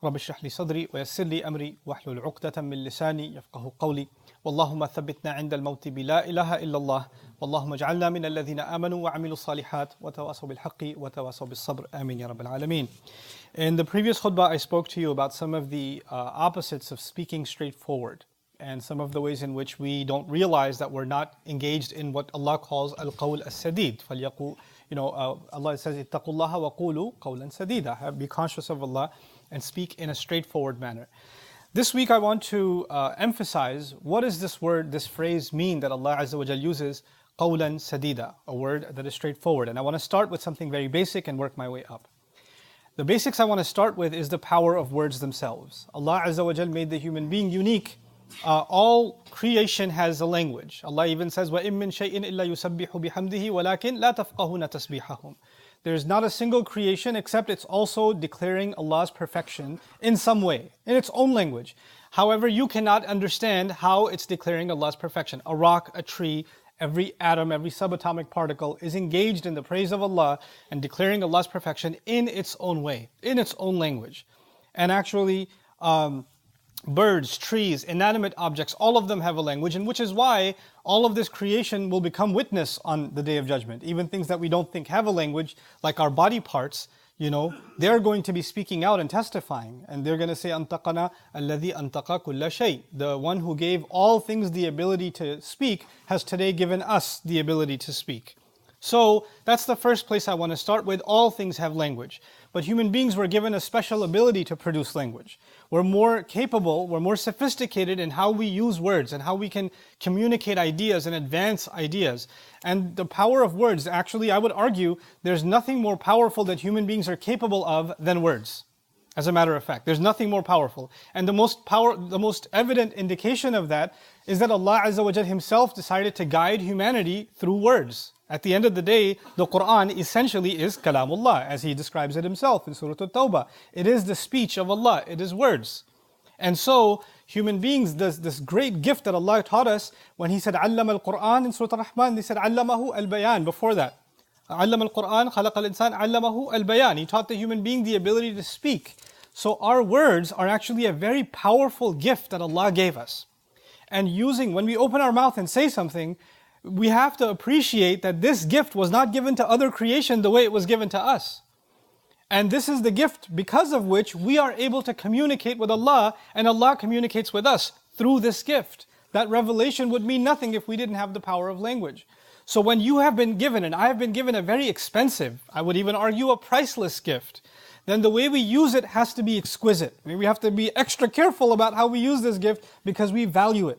رب اشرح لي صدري ويسر لي أمري واحلل عقدة من لساني يفقه قولي اللهم ثبتنا عند الموت بلا إله إلا الله واللهم اجعلنا من الذين آمنوا وعملوا الصالحات وتواصوا بالحق وتواصوا بالصبر آمين يا رب العالمين. In the previous khutbah, I spoke to you about some of the opposites of speaking straightforward and some of the ways in which we don't realize that we're not engaged in what Allah calls al-qawl as-sadid. Allah says, اتقوا الله وقولوا قولا سديدا. Be conscious of Allah and speak in a straightforward manner. This week I want to emphasize what does this word, this phrase mean that Allah Azza wa Jal uses, qawlan sadida, a word that is straightforward. And I want to start with something very basic and work my way up. The basics I want to start with is the power of words themselves. Allah Azza wa Jal made the human being unique. All creation has a language. Allah even says, وَإِن مِّن شَيْءٍ إِلَّا يُسَبِّحُ بِحَمْدِهِ وَلَكِنْ لَا تَفْقَهُونَ تَسْبِيحَهُم. There is not a single creation except it's also declaring Allah's perfection in some way, in its own language. However, you cannot understand how it's declaring Allah's perfection. A rock, a tree, every atom, every subatomic particle is engaged in the praise of Allah and declaring Allah's perfection in its own way, in its own language. And actually, birds, trees, inanimate objects, all of them have a language, and which is why all of this creation will become witness on the Day of Judgment. Even things that we don't think have a language, like our body parts, they're going to be speaking out and testifying. And they're going to say, أَنْتَقَنَا الَّذِي أَنْتَقَ كُلَّ شَيْءٍ. The one who gave all things the ability to speak has today given us the ability to speak. So that's the first place I want to start with. All things have language. But human beings were given a special ability to produce language. We're more capable, we're more sophisticated in how we use words and how we can communicate ideas and advance ideas. And the power of words, actually I would argue, there's nothing more powerful that human beings are capable of than words. As a matter of fact, there's nothing more powerful. And the most evident indication of that is that Allah Azza wa Jal Himself decided to guide humanity through words. At the end of the day, the Quran essentially is kalamullah, as He describes it Himself in Surah At-Tawbah. It is the speech of Allah, it is words. And so, human beings, this great gift that Allah taught us, when He said, Allama al-Quran in Surah Ar-Rahman, He said, Allamahu al-Bayan, before that. Allama al-Quran, khalaqa al-insan, Allamahu al-Bayan. He taught the human being the ability to speak. So our words are actually a very powerful gift that Allah gave us. And when we open our mouth and say something, we have to appreciate that this gift was not given to other creation the way it was given to us. And this is the gift because of which we are able to communicate with Allah, and Allah communicates with us through this gift. That revelation would mean nothing if we didn't have the power of language. So when you have been given, and I have been given a very expensive, I would even argue a priceless gift, then the way we use it has to be exquisite. I mean, we have to be extra careful about how we use this gift because we value it.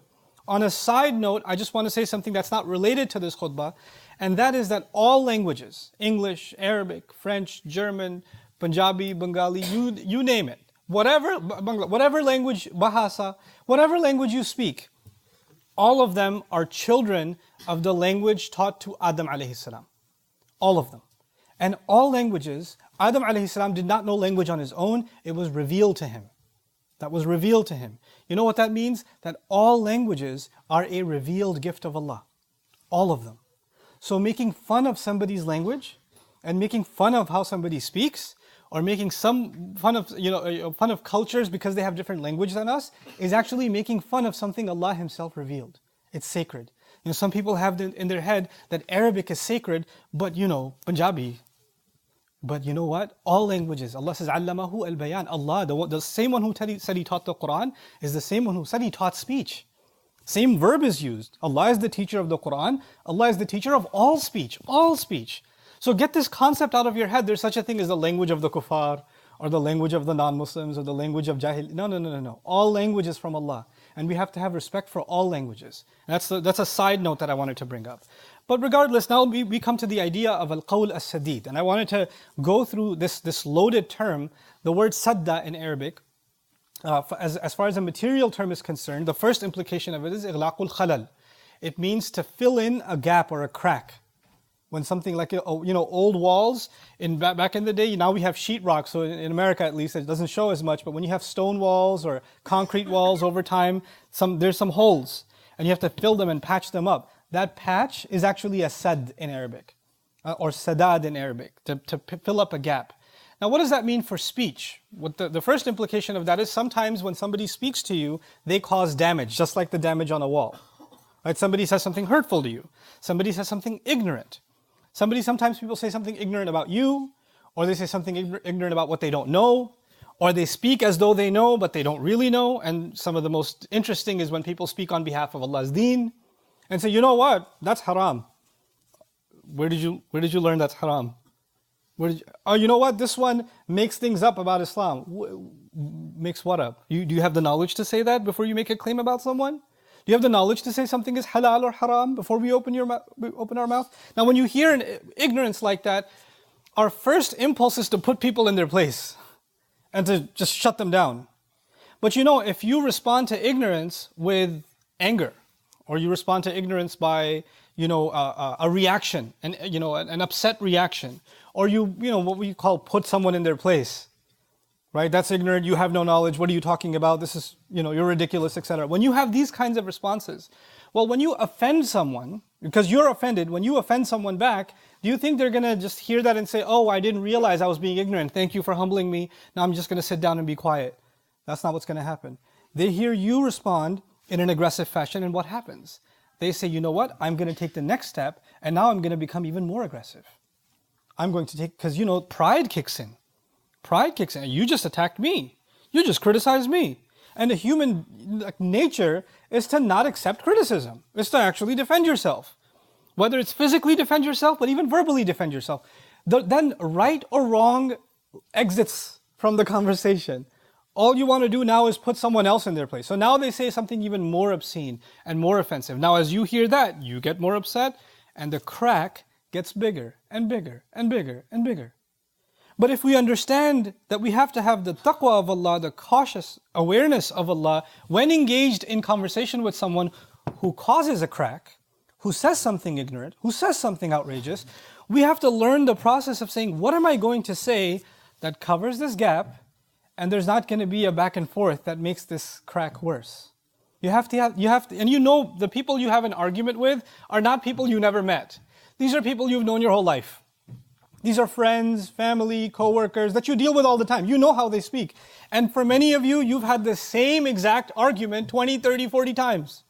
On a side note, I just want to say something that's not related to this khutbah, and that is that all languages, English, Arabic, French, German, Punjabi, Bengali, you name it, whatever language, Bahasa, whatever language you speak, all of them are children of the language taught to Adam alayhi salam. All of them. And all languages, Adam alayhi salam did not know language on his own, it was revealed to him. That was revealed to him. You know what that means? That all languages are a revealed gift of Allah. All of them. So making fun of somebody's language and making fun of how somebody speaks, or making some fun of cultures because they have different language than us, is actually making fun of something Allah Himself revealed. It's sacred. Some people have in their head that Arabic is sacred, but Punjabi. But you know what? All languages, Allah says, Allamahu al-Bayan. Allah, the same one who said He taught the Quran, is the same one who said He taught speech. Same verb is used. Allah is the teacher of the Quran. Allah is the teacher of all speech. All speech. So get this concept out of your head. There's such a thing as the language of the kuffar, or the language of the non-Muslims, or the language of jahil. No. All language is from Allah. And we have to have respect for all languages. And that's a side note that I wanted to bring up. But regardless, now we come to the idea of al-qawl as-sadid. And I wanted to go through this loaded term, the word sadda in Arabic. As far as a material term is concerned, the first implication of it is ighlaqul khalal. It means to fill in a gap or a crack. When something like old walls back in the day, now we have sheetrock, so in America at least it doesn't show as much. But when you have stone walls or concrete walls over time, there's some holes, and you have to fill them and patch them up. That patch is actually a sad in Arabic, or sadad in Arabic, to fill up a gap. Now, what does that mean for speech? What the first implication of that is sometimes when somebody speaks to you, they cause damage, just like the damage on a wall. Right? Somebody says something hurtful to you. Somebody says something ignorant. Sometimes people say something ignorant about you, or they say something ignorant about what they don't know, or they speak as though they know, but they don't really know. And some of the most interesting is when people speak on behalf of Allah's deen and say, you know what, that's haram. Where did you learn that's haram? Oh, you know what, this one makes things up about Islam. Makes what up? Do you have the knowledge to say that before you make a claim about someone? Do you have the knowledge to say something is halal or haram before we open our mouth? Now, when you hear an ignorance like that, our first impulse is to put people in their place and to just shut them down. But you know, if you respond to ignorance with anger, or you respond to ignorance by, a reaction, and an upset reaction, or what we call put someone in their place, right? That's ignorant. You have no knowledge. What are you talking about? This is, you're ridiculous, etc. When you have these kinds of responses, well, when you offend someone, because you're offended, when you offend someone back, do you think they're going to just hear that and say, oh, I didn't realize I was being ignorant. Thank you for humbling me. Now I'm just going to sit down and be quiet. That's not what's going to happen. They hear you respond in an aggressive fashion, and what happens? They say, you know what? I'm going to take the next step, and now I'm going to become even more aggressive. I'm going to take, because pride kicks in. Pride kicks in. You just attacked me. You just criticized me. And the human nature is to not accept criticism. It's to actually defend yourself. Whether it's physically defend yourself, but even verbally defend yourself. Then right or wrong exits from the conversation. All you want to do now is put someone else in their place. So now they say something even more obscene and more offensive. Now as you hear that, you get more upset, and the crack gets bigger and bigger and bigger and bigger. But if we understand that we have to have the taqwa of Allah, the cautious awareness of Allah, when engaged in conversation with someone who causes a crack, who says something ignorant, who says something outrageous, we have to learn the process of saying, what am I going to say that covers this gap, and there's not going to be a back and forth that makes this crack worse. You have to, and the people you have an argument with are not people you never met. These are people you've known your whole life. These are friends, family, co-workers that you deal with all the time. You know how they speak. And for many of you, you've had the same exact argument 20, 30, 40 times.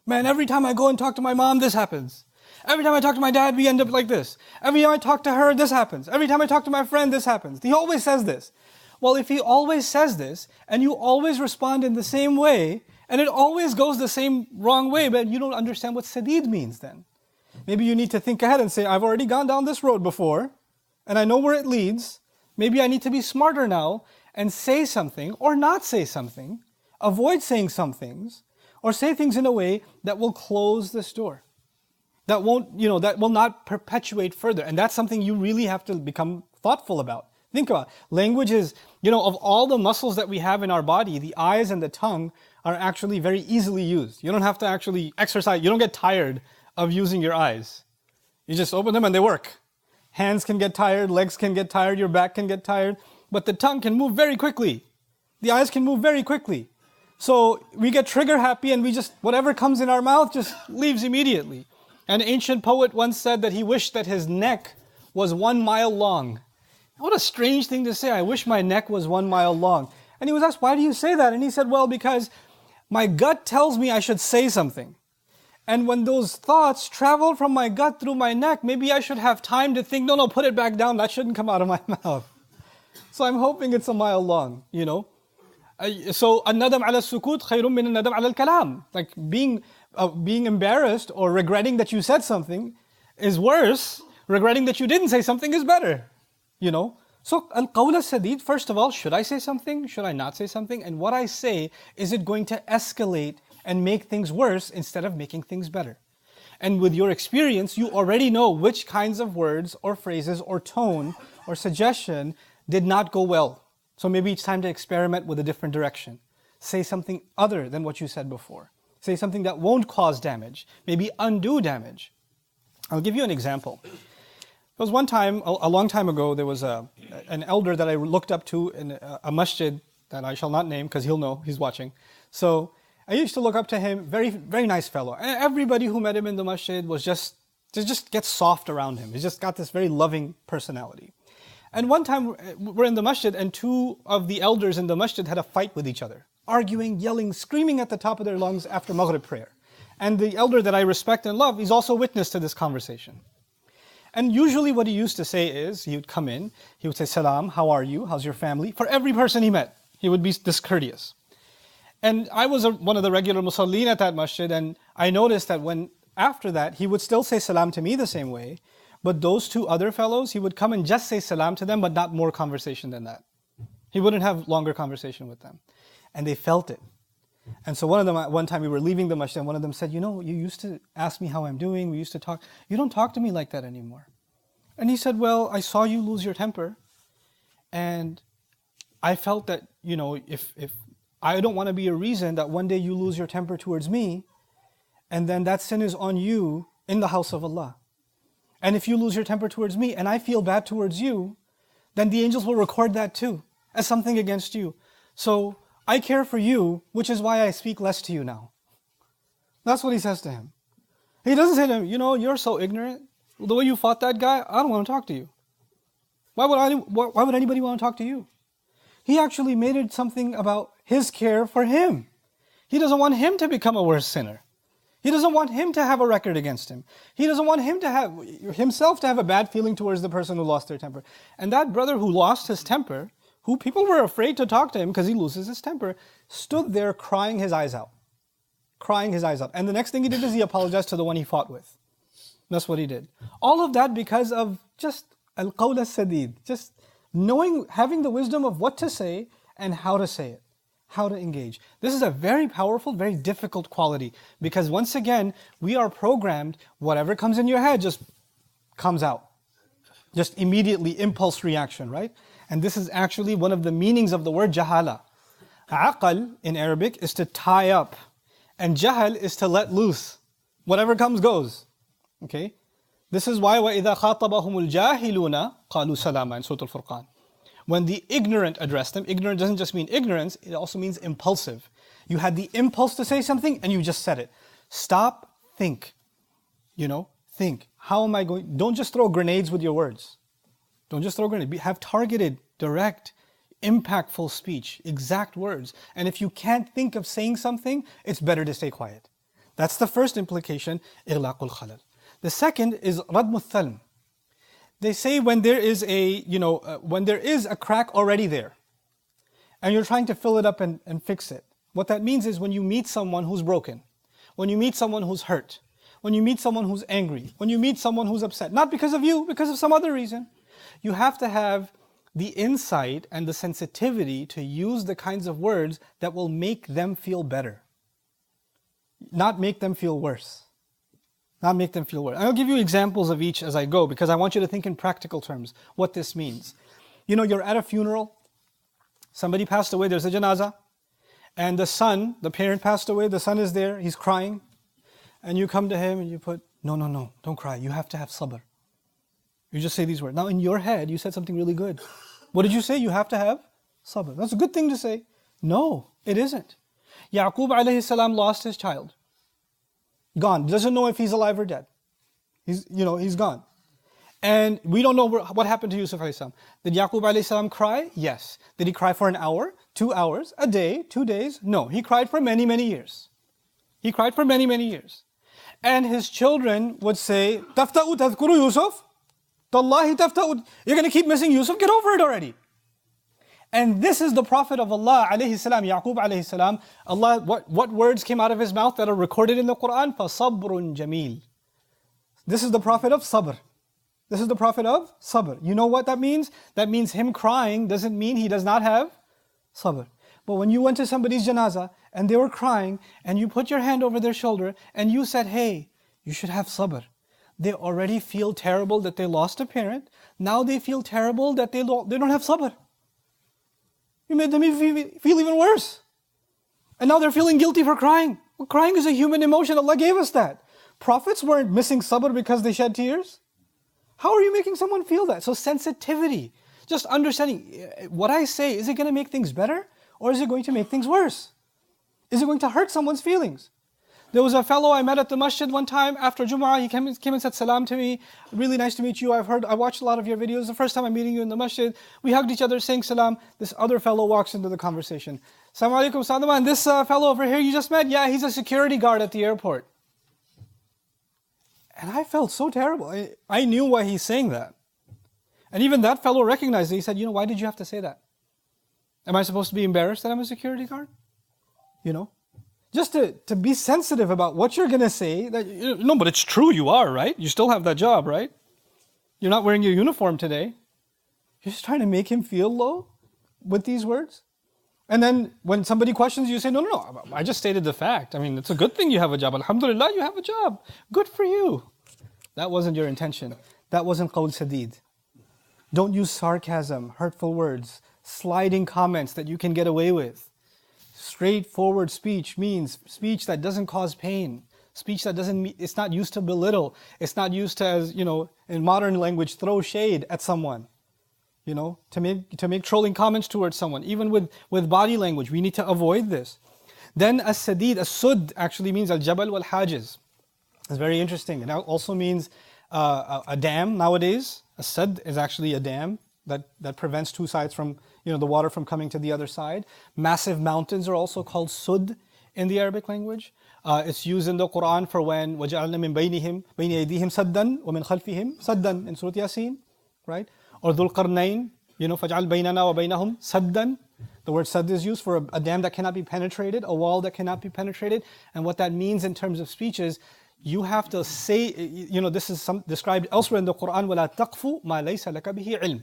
Man, every time I go and talk to my mom, this happens. Every time I talk to my dad, we end up like this. Every time I talk to her, this happens. Every time I talk to my friend, this happens. He always says this. Well, if he always says this, and you always respond in the same way, and it always goes the same wrong way, but you don't understand what sadid means then. Maybe you need to think ahead and say, I've already gone down this road before, and I know where it leads. Maybe I need to be smarter now and say something or not say something, avoid saying some things, or say things in a way that will close this door. That that will not perpetuate further. And that's something you really have to become thoughtful about. Think about it. Language is, of all the muscles that we have in our body, the eyes and the tongue are actually very easily used. You don't have to actually exercise. You don't get tired of using your eyes. You just open them and they work. Hands can get tired, legs can get tired, your back can get tired, but the tongue can move very quickly. The eyes can move very quickly. So we get trigger happy and whatever comes in our mouth just leaves immediately. An ancient poet once said that he wished that his neck was 1 mile long. What a strange thing to say. I wish my neck was 1 mile long. And he was asked, why do you say that? And he said, well, because my gut tells me I should say something. And when those thoughts travel from my gut through my neck, maybe I should have time to think, no, put it back down. That shouldn't come out of my mouth. So I'm hoping it's 1 mile long, So, الندم على السكوت خير من الندم على الكلام. Like being embarrassed or regretting that you said something is worse. Regretting that you didn't say something is better. So al-qawl al-sadid, first of all, should I say something? Should I not say something? And what I say, is it going to escalate and make things worse instead of making things better? And with your experience, you already know which kinds of words or phrases or tone or suggestion did not go well. So maybe it's time to experiment with a different direction. Say something other than what you said before. Say something that won't cause damage, maybe undo damage. I'll give you an example. There was one time, a long time ago, there was an elder that I looked up to in a masjid that I shall not name because he'll know, he's watching. So I used to look up to him, very, very nice fellow. And everybody who met him in the masjid was just get soft around him. He's just got this very loving personality. And one time we're in the masjid and two of the elders in the masjid had a fight with each other, arguing, yelling, screaming at the top of their lungs after Maghrib prayer. And the elder that I respect and love, he's also witness to this conversation. And usually what he used to say is, he would come in, he would say, Salam, how are you? How's your family? For every person he met, he would be discourteous. And I was one of the regular musallin at that masjid, and I noticed that after that, he would still say salam to me the same way, but those two other fellows, he would come and just say salam to them, but not more conversation than that. He wouldn't have longer conversation with them. And they felt it. And so one time we were leaving the masjid, and one of them said, you used to ask me how I'm doing, we used to talk. You don't talk to me like that anymore. And he said, well, I saw you lose your temper, and I felt that, if I don't want to be a reason that one day you lose your temper towards me, and then that sin is on you in the house of Allah. And if you lose your temper towards me, and I feel bad towards you, then the angels will record that too, as something against you. So I care for you, which is why I speak less to you now. That's what he says to him. He doesn't say to him, you're so ignorant. The way you fought that guy, I don't want to talk to you. Why would anybody want to talk to you? He actually made it something about his care for him. He doesn't want him to become a worse sinner. He doesn't want him to have a record against him. He doesn't want him to have himself to have a bad feeling towards the person who lost their temper. And that brother who lost his temper, who people were afraid to talk to him because he loses his temper, stood there crying his eyes out. Crying his eyes out. And the next thing he did is he apologized to the one he fought with. That's what he did. All of that because of just al-qawl as-sadid, just knowing, having the wisdom of what to say and how to say it, how to engage. This is a very powerful, very difficult quality, because once again, we are programmed, whatever comes in your head just comes out. Just immediately, impulse reaction, right? And this is actually one of the meanings of the word jahala. Aqal in Arabic is to tie up, and jahal is to let loose. Whatever comes goes. Okay? This is why وَإِذَا خَاطَبَهُمُ الْجَاهِلُونَ قَالُوا سَلَامًا in Surah Al-Furqan. When the ignorant address them, ignorant doesn't just mean ignorance, it also means impulsive. You had the impulse to say something and you just said it. Stop, think. Think. How am I going? Don't just throw grenades with your words. Don't just throw grenades. Have targeted, direct, impactful speech, exact words. And if you can't think of saying something, it's better to stay quiet. That's the first implication, إغلاق الخلل. The second is رَدْمُ الثَّلْمِ. They say when there is a crack already there, and you're trying to fill it up and fix it. What that means is when you meet someone who's broken, when you meet someone who's hurt, when you meet someone who's angry, when you meet someone who's upset, not because of you, because of some other reason, you have to have the insight and the sensitivity to use the kinds of words that will make them feel better, not make them feel worse. Not make them feel worse. I'll give you examples of each as I go, because I want you to think in practical terms what this means. You're at a funeral, somebody passed away, there's a janazah, and the parent passed away, the son is there, he's crying, and you come to him and you put, no, don't cry, you have to have sabr. You just say these words. Now in your head, you said something really good. What did you say? You have to have sabr. That's a good thing to say. No, it isn't. Yaqub alayhi salam lost his child. Gone. Doesn't know if he's alive or dead. He's gone. And we don't know what happened to Yusuf alayhi salam. Did Yaqub alayhi salam cry? Yes. Did he cry for an hour, 2 hours, a day, 2 days? No. He cried for many, many years. He cried for many, many years. And his children would say, Tafta'u tadhkuru Yusuf? Tallahi tafta'u. You're going to keep missing Yusuf? Get over it already. And this is the Prophet of Allah, alayhi salam, Yaqub alayhi salam. Allah, what words came out of his mouth that are recorded in the Quran? فَصَبْرٌ جَمِيلٌ. This is the Prophet of Sabr. This is the Prophet of Sabr. You know what that means? That means him crying doesn't mean he does not have Sabr. But when you went to somebody's janazah and they were crying and you put your hand over their shoulder and you said, hey, you should have Sabr. They already feel terrible that they lost a parent. Now they feel terrible that they don't have Sabr. You made them feel even worse. And now they're feeling guilty for crying. Well, crying is a human emotion. Allah gave us that. Prophets weren't missing sabr because they shed tears. How are you making someone feel that? So sensitivity, just understanding what I say, is it going to make things better or is it going to make things worse? Is it going to hurt someone's feelings? There was a fellow I met at the masjid one time after Jumu'ah. He came and said salam to me. Really nice to meet you. I watched a lot of your videos. The first time I'm meeting you in the masjid. We hugged each other saying salam. This other fellow walks into the conversation. Assalamu alaikum, Sadman. This fellow over here you just met? Yeah, he's a security guard at the airport. And I felt so terrible. I knew why he's saying that. And even that fellow recognized it. He said, why did you have to say that? Am I supposed to be embarrassed that I'm a security guard? Just to be sensitive about what you're going to say. No, but it's true, you are, right? You still have that job, right? You're not wearing your uniform today. You're just trying to make him feel low with these words. And then when somebody questions you, say, no, I just stated the fact. I mean, it's a good thing you have a job. Alhamdulillah, you have a job. Good for you. That wasn't your intention. That wasn't qawl sadid. Don't use sarcasm, hurtful words, sliding comments that you can get away with. Straightforward speech means speech that doesn't cause pain. Speech that it's not used to belittle. It's not used to, as in modern language, throw shade at someone. To make trolling comments towards someone. Even with body language, we need to avoid this. Then as-sadid, as-sud actually means al-jabal wal-hajiz. It's very interesting. It also means a dam nowadays. As-sad is actually a dam that prevents two sides from, the water from coming to the other side. Massive mountains are also called sud in the Arabic language. It's used in the Quran for when وَجَعَلْنَا مِن بَيْنِ أَيْدِيهِمْ سَدًّا وَمِنْ خَلْفِهِمْ سَدًّا in Surah Yasin, right? Or ذُو الْقَرْنَيْن, فَجْعَلْ بَيْنَنَا وَبَيْنَهُمْ سَدًّا. The word sad is used for a dam that cannot be penetrated, a wall that cannot be penetrated. And what that means in terms of speech is, you have to say, this is described elsewhere in the Quran, وَلَا تَقْفُ مَا لَيْسَ لَكَ بِهِ عِلْمٍ.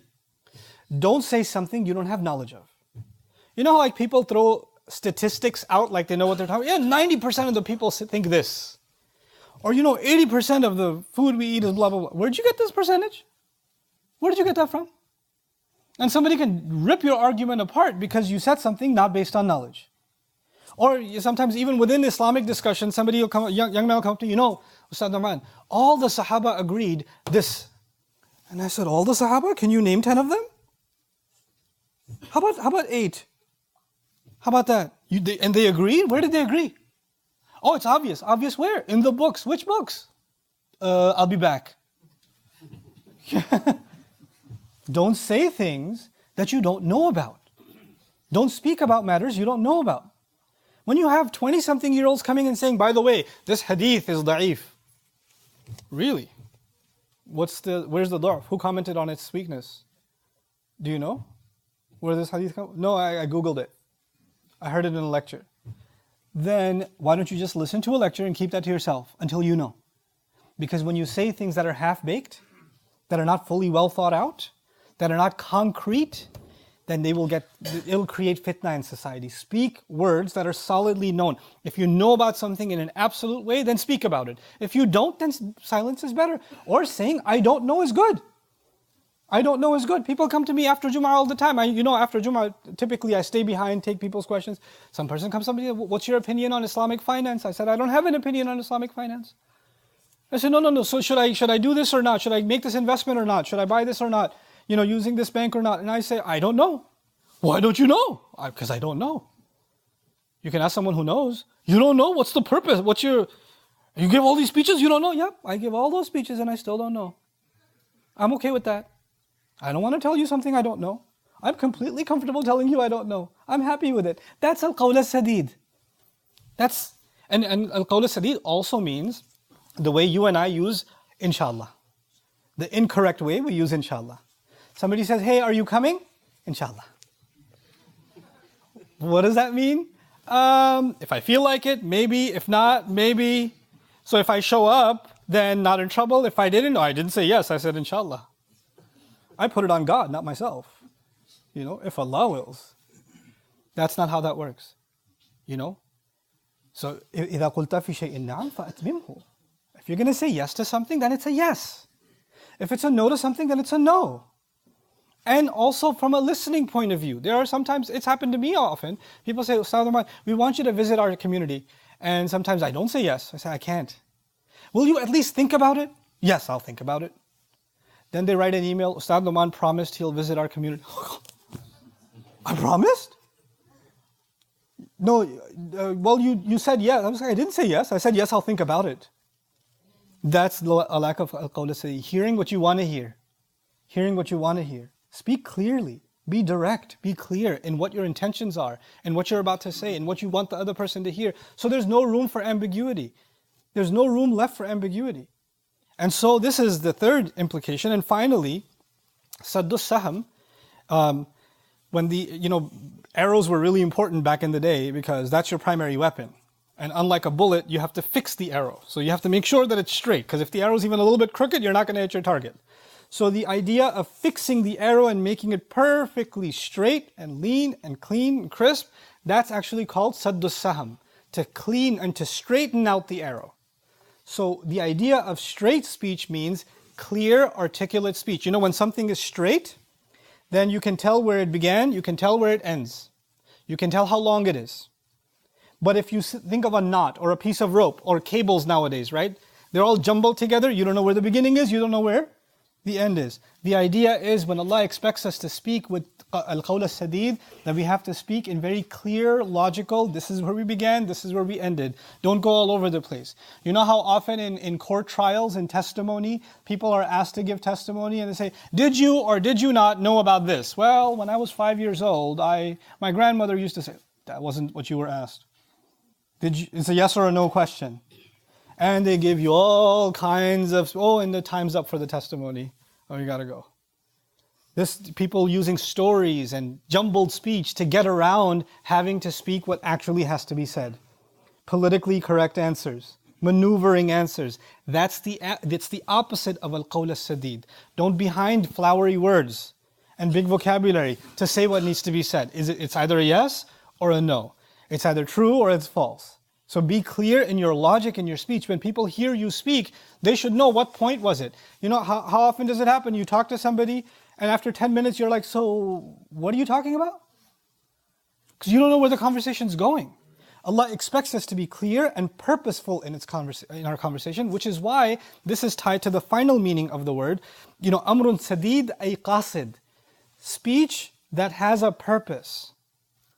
Don't say something you don't have knowledge of. You know how people throw statistics out like they know what they're talking about? Yeah, 90% of the people think this. Or 80% of the food we eat is blah, blah, blah. Where'd you get this percentage? Where did you get that from? And somebody can rip your argument apart because you said something not based on knowledge. Or sometimes even within Islamic discussion, somebody will come, a young man will come up to you, Ustad Nouman, all the Sahaba agreed this. And I said, all the Sahaba? Can you name 10 of them? How about 8? How about that? And they agreed? Where did they agree? Oh, it's obvious. Obvious where? In the books. Which books? I'll be back. Don't say things that you don't know about. Don't speak about matters you don't know about. When you have 20-something-year-olds coming and saying, by the way, this hadith is da'if. Really? Where's the da'f? Who commented on its weakness? Do you know where this hadith comes? No, I Googled it. I heard it in a lecture. Then why don't you just listen to a lecture and keep that to yourself until you know? Because when you say things that are half-baked, that are not fully well thought out, that are not concrete, then it'll create fitna in society. Speak words that are solidly known. If you know about something in an absolute way, then speak about it. If you don't, then silence is better. Or saying, I don't know is good. I don't know is good. People come to me after Jumu'ah all the time. After Jumu'ah, typically I stay behind, take people's questions. Some person comes to me, what's your opinion on Islamic finance? I said, I don't have an opinion on Islamic finance. I said, no. So should I do this or not? Should I make this investment or not? Should I buy this or not? Using this bank or not? And I say, I don't know. Why don't you know? Because I don't know. You can ask someone who knows. You don't know? What's the purpose? You give all these speeches, you don't know? Yep, I give all those speeches and I still don't know. I'm okay with that. I don't want to tell you something I don't know. I'm completely comfortable telling you I don't know. I'm happy with it. That's al-qawl as-sadid. And al-qawl as-sadid also means the way you and I use inshallah. The incorrect way we use inshallah. Somebody says, hey, are you coming? Inshallah. What does that mean? If I feel like it, maybe. If not, maybe. So if I show up, then not in trouble. If I didn't, I didn't say yes, I said inshallah. I put it on God, not myself. If Allah wills. That's not how that works. So, إِذَا قُلْتَ فِي شَيْءٍ نَعَمْ فَأَتْمِمْهُ. If you're going to say yes to something, then it's a yes. If it's a no to something, then it's a no. And also from a listening point of view. There are sometimes, it's happened to me often, people say, Ustad Nouman, we want you to visit our community. And sometimes I don't say yes. I say, I can't. Will you at least think about it? Yes, I'll think about it. Then they write an email, Ustad Nouman promised he'll visit our community. I promised? No, well, you said yes. I was like, I didn't say yes. I said yes, I'll think about it. That's a lack of al-qawl as-sadid. Hearing what you want to hear. Hearing what you want to hear. Speak clearly. Be direct. Be clear in what your intentions are and what you're about to say and what you want the other person to hear. So there's no room for ambiguity. There's no room left for ambiguity. And so this is the third implication. And finally, saddus saham, when arrows were really important back in the day because that's your primary weapon. And unlike a bullet, you have to fix the arrow. So you have to make sure that it's straight, because if the arrow's even a little bit crooked, you're not going to hit your target. So the idea of fixing the arrow and making it perfectly straight and lean and clean and crisp, that's actually called saddus saham, to clean and to straighten out the arrow. So the idea of straight speech means clear, articulate speech. You know, when something is straight, then you can tell where it began, you can tell where it ends. You can tell how long it is. But if you think of a knot or a piece of rope or cables nowadays, right? They're all jumbled together. You don't know where the beginning is. You don't know where the end is. The idea is when Allah expects us to speak with al-qawl as-sadid, that we have to speak in very clear, logical, this is where we began, this is where we ended. Don't go all over the place. You know how often in court trials and testimony, people are asked to give testimony and they say, did you or did you not know about this? Well, when I was 5 years old, my grandmother used to say, that wasn't what you were asked. It's a yes or a no question. And they give you all kinds of, and the time's up for the testimony. Oh, you gotta go. People using stories and jumbled speech to get around having to speak what actually has to be said. Politically correct answers, maneuvering answers. That's the opposite of al-qawl as-sadid. Don't behind flowery words and big vocabulary to say what needs to be said. It's either a yes or a no. It's either true or it's false. So be clear in your logic and your speech. When people hear you speak, they should know what point was it. You know, how often does it happen? You talk to somebody and after 10 minutes you're like, so what are you talking about? Because you don't know where the conversation's going. Allah expects us to be clear and purposeful in our conversation, which is why this is tied to the final meaning of the word. You know, amrun sadid ay qasid. Speech that has a purpose.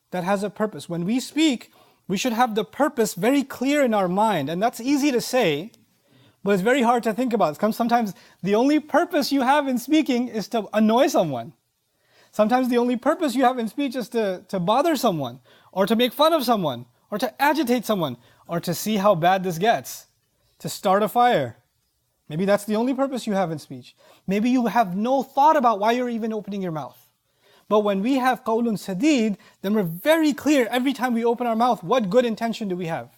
That has a purpose. When we speak, we should have the purpose very clear in our mind. And that's easy to say, but it's very hard to think about. Sometimes the only purpose you have in speaking is to annoy someone. Sometimes the only purpose you have in speech is to bother someone, or to make fun of someone, or to agitate someone, or to see how bad this gets, to start a fire. Maybe that's the only purpose you have in speech. Maybe you have no thought about why you're even opening your mouth. But when we have qawlun sadid, then we're very clear every time we open our mouth, what good intention do we have?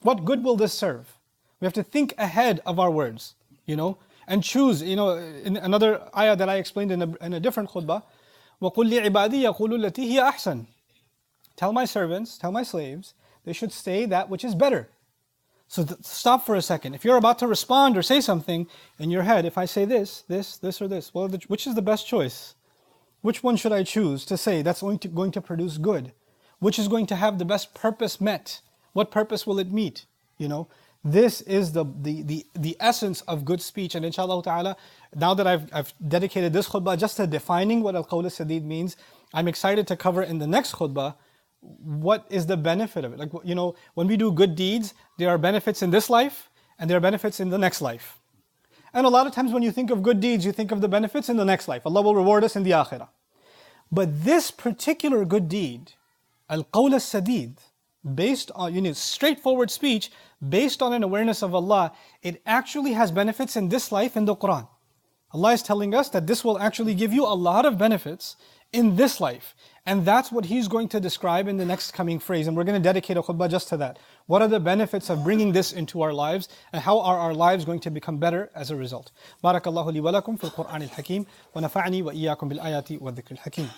What good will this serve? We have to think ahead of our words, and choose. In another ayah that I explained in a different khutbah, وَقُلْ لِعِبَادِي يَقُولُوا الَّتِي هِيَ أَحْسَنُ. Tell my servants, tell my slaves, they should say that which is better. So stop for a second. If you're about to respond or say something in your head, if I say this, or this, well, which is the best choice? Which one should I choose to say that's going to produce good? Which is going to have the best purpose met? What purpose will it meet? This is the essence of good speech. And inshallah ta'ala, now that I've dedicated this khutbah just to defining what al-qawl as-sadid means, I'm excited to cover in the next khutbah what is the benefit of it. When we do good deeds, there are benefits in this life and there are benefits in the next life. And a lot of times when you think of good deeds, you think of the benefits in the next life. Allah will reward us in the akhirah. But this particular good deed, al-qawl as-sadid, based on straightforward speech, based on an awareness of Allah, it actually has benefits in this life in the Quran. Allah is telling us that this will actually give you a lot of benefits in this life. And that's what He's going to describe in the next coming phrase. And we're going to dedicate a khutbah just to that. What are the benefits of bringing this into our lives? And how are our lives going to become better as a result? Barakallahu li wa lakum fil Qur'an al-Hakim. Wa nafa'ani wa iyyakum bil ayati wa dhikr al-Hakim.